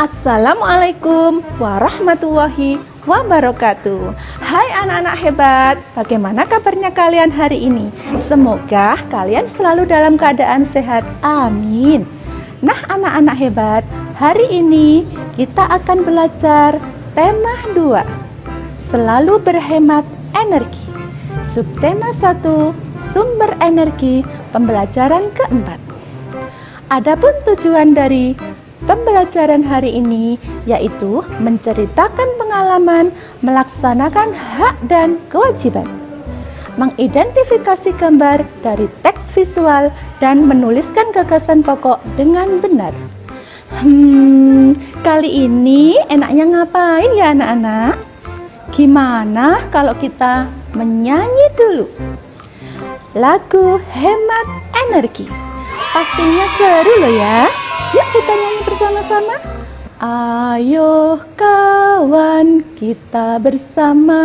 Assalamualaikum warahmatullahi wabarakatuh. Hai anak-anak hebat, bagaimana kabarnya kalian hari ini? Semoga kalian selalu dalam keadaan sehat, amin. Nah anak-anak hebat, hari ini kita akan belajar tema 2, selalu berhemat energi. Subtema 1, sumber energi, pembelajaran keempat. Adapun tujuan dari pembelajaran hari ini yaitu menceritakan pengalaman melaksanakan hak dan kewajiban, mengidentifikasi gambar dari teks visual dan menuliskan gagasan pokok dengan benar. Kali ini enaknya ngapain ya anak-anak? Gimana kalau kita menyanyi dulu lagu hemat energi? Pastinya seru loh ya. Yuk kita nyanyi bersama-sama. Ayo kawan, kita bersama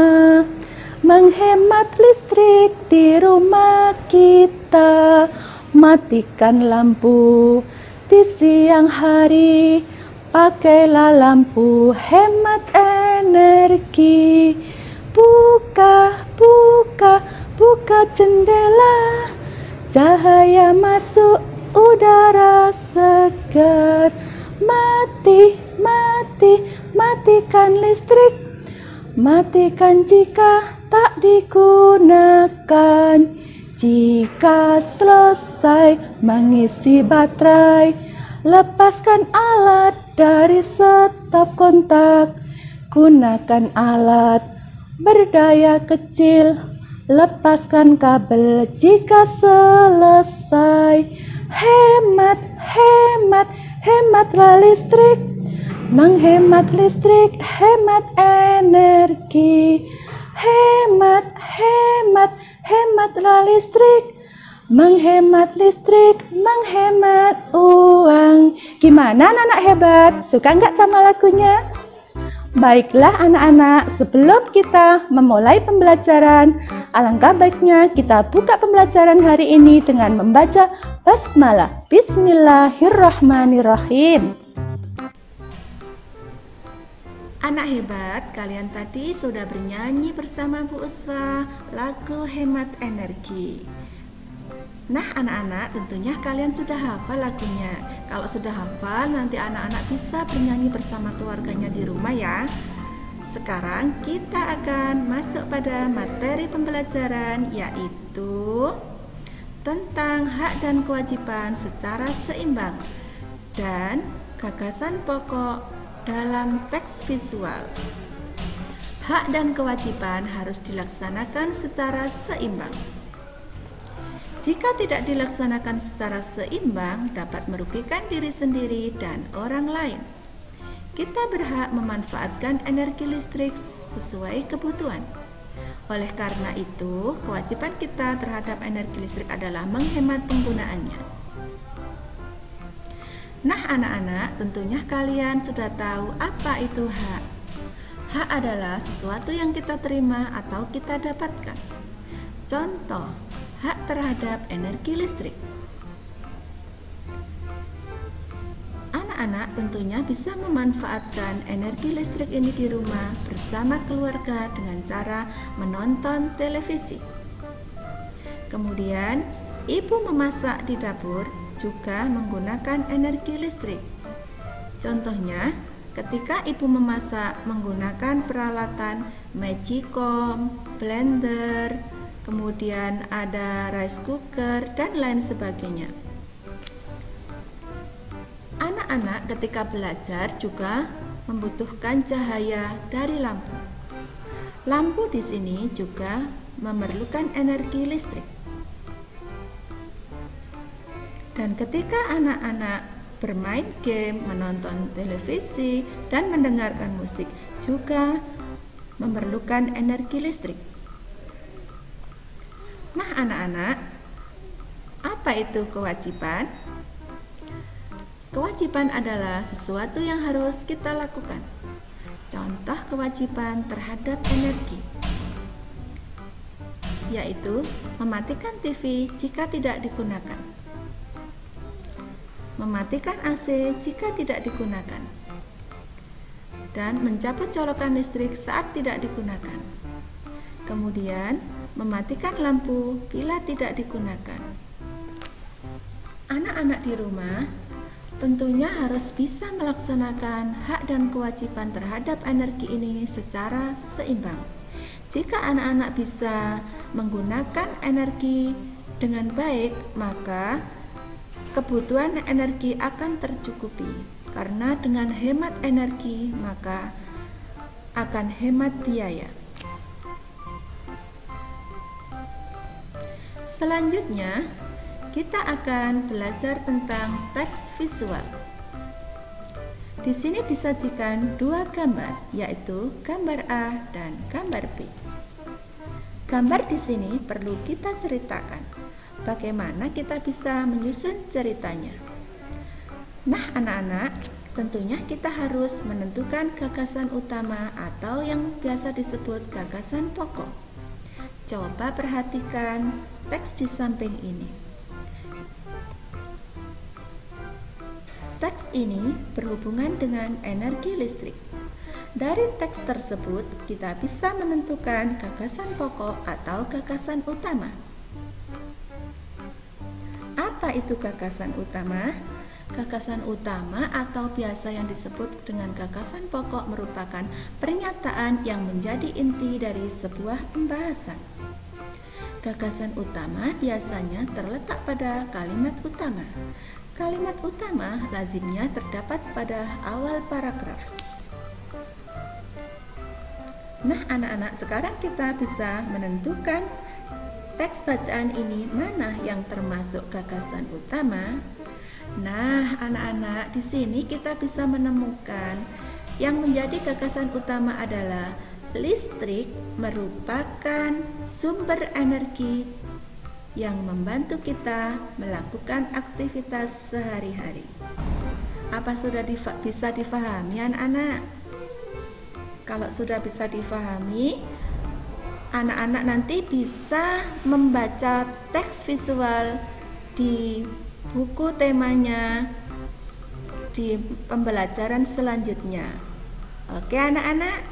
menghemat listrik di rumah kita. Matikan lampu di siang hari, pakailah lampu hemat energi. Buka jendela, cahaya masuk, udara segar. Matikan listrik, matikan jika tak digunakan. Jika selesai mengisi baterai, lepaskan alat dari stop kontak. Gunakan alat berdaya kecil, lepaskan kabel jika selesai. Hematlah listrik, menghemat listrik, hemat energi. Hematlah listrik, menghemat listrik, menghemat uang. Gimana anak-anak hebat? Suka nggak sama lagunya? Baiklah anak-anak, sebelum kita memulai pembelajaran, alangkah baiknya kita buka pembelajaran hari ini dengan membaca basmalah. Bismillahirrahmanirrahim. Anak hebat, kalian tadi sudah bernyanyi bersama Bu Uswa lagu hemat energi. Nah anak-anak, tentunya kalian sudah hafal lagunya. Kalau sudah hafal, nanti anak-anak bisa bernyanyi bersama keluarganya di rumah ya. Sekarang kita akan masuk pada materi pembelajaran, yaitu tentang hak dan kewajiban secara seimbang dan gagasan pokok dalam teks visual. Hak dan kewajiban harus dilaksanakan secara seimbang. Jika tidak dilaksanakan secara seimbang, dapat merugikan diri sendiri dan orang lain. Kita berhak memanfaatkan energi listrik sesuai kebutuhan. Oleh karena itu, kewajiban kita terhadap energi listrik adalah menghemat penggunaannya. Nah anak-anak, tentunya kalian sudah tahu apa itu hak. Hak adalah sesuatu yang kita terima atau kita dapatkan. Contoh, hak terhadap energi listrik. Anak-anak tentunya bisa memanfaatkan energi listrik ini di rumah bersama keluarga dengan cara menonton televisi. Kemudian, ibu memasak di dapur juga menggunakan energi listrik. Contohnya, ketika ibu memasak menggunakan peralatan magicom, blender, kemudian ada rice cooker dan lain sebagainya. Anak-anak ketika belajar juga membutuhkan cahaya dari lampu. Lampu di sini juga memerlukan energi listrik. Dan ketika anak-anak bermain game, menonton televisi, dan mendengarkan musik juga memerlukan energi listrik. Nah anak-anak, apa itu kewajiban? Kewajiban adalah sesuatu yang harus kita lakukan. Contoh kewajiban terhadap energi, yaitu mematikan TV jika tidak digunakan, mematikan AC jika tidak digunakan, dan mencabut colokan listrik saat tidak digunakan. Kemudian, mematikan lampu bila tidak digunakan. Anak-anak di rumah tentunya harus bisa melaksanakan hak dan kewajiban terhadap energi ini secara seimbang. Jika anak-anak bisa menggunakan energi dengan baik, maka kebutuhan energi akan tercukupi. Karena dengan hemat energi, maka akan hemat biaya. Selanjutnya, kita akan belajar tentang teks visual. Di sini disajikan dua gambar, yaitu gambar A dan gambar B. Gambar di sini perlu kita ceritakan bagaimana kita bisa menyusun ceritanya. Nah, anak-anak, tentunya kita harus menentukan gagasan utama atau yang biasa disebut gagasan pokok. Coba perhatikan teks di samping ini. Teks ini berhubungan dengan energi listrik. Dari teks tersebut, kita bisa menentukan gagasan pokok atau gagasan utama. Apa itu gagasan utama? Gagasan utama atau biasa yang disebut dengan gagasan pokok merupakan pernyataan yang menjadi inti dari sebuah pembahasan. Gagasan utama biasanya terletak pada kalimat utama. Kalimat utama lazimnya terdapat pada awal paragraf. Nah, anak-anak, sekarang kita bisa menentukan teks bacaan ini mana yang termasuk gagasan utama. Nah, anak-anak, di sini kita bisa menemukan yang menjadi gagasan utama adalah listrik merupakan sumber energi yang membantu kita melakukan aktivitas sehari-hari. Apa sudah bisa difahami, anak-anak? Kalau sudah bisa difahami, anak-anak nanti bisa membaca teks visual di buku temanya di pembelajaran selanjutnya. Oke, anak-anak?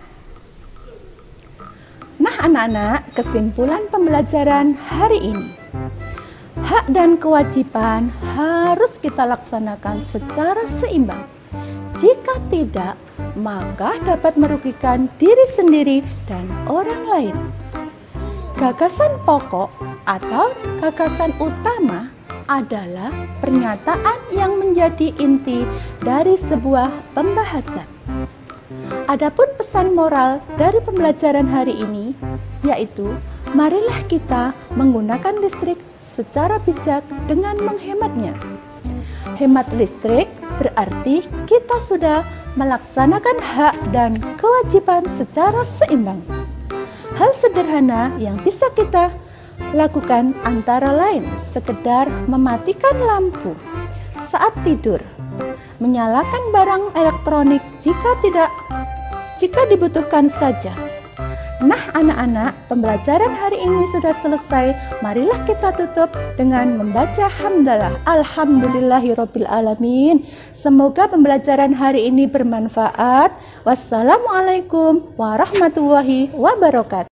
Nah, anak-anak, kesimpulan pembelajaran hari ini. Hak dan kewajiban harus kita laksanakan secara seimbang. Jika tidak, maka dapat merugikan diri sendiri dan orang lain. Gagasan pokok atau gagasan utama adalah pernyataan yang menjadi inti dari sebuah pembahasan. Adapun pesan moral dari pembelajaran hari ini, yaitu marilah kita menggunakan listrik secara bijak dengan menghematnya. Hemat listrik berarti kita sudah melaksanakan hak dan kewajiban secara seimbang. Hal sederhana yang bisa kita lakukan antara lain sekedar mematikan lampu saat tidur, menyalakan barang elektronik jika dibutuhkan saja. Nah, anak-anak, pembelajaran hari ini sudah selesai. Marilah kita tutup dengan membaca hamdalah. Alhamdulillahirabbil alamin. Semoga pembelajaran hari ini bermanfaat. Wassalamualaikum warahmatullahi wabarakatuh.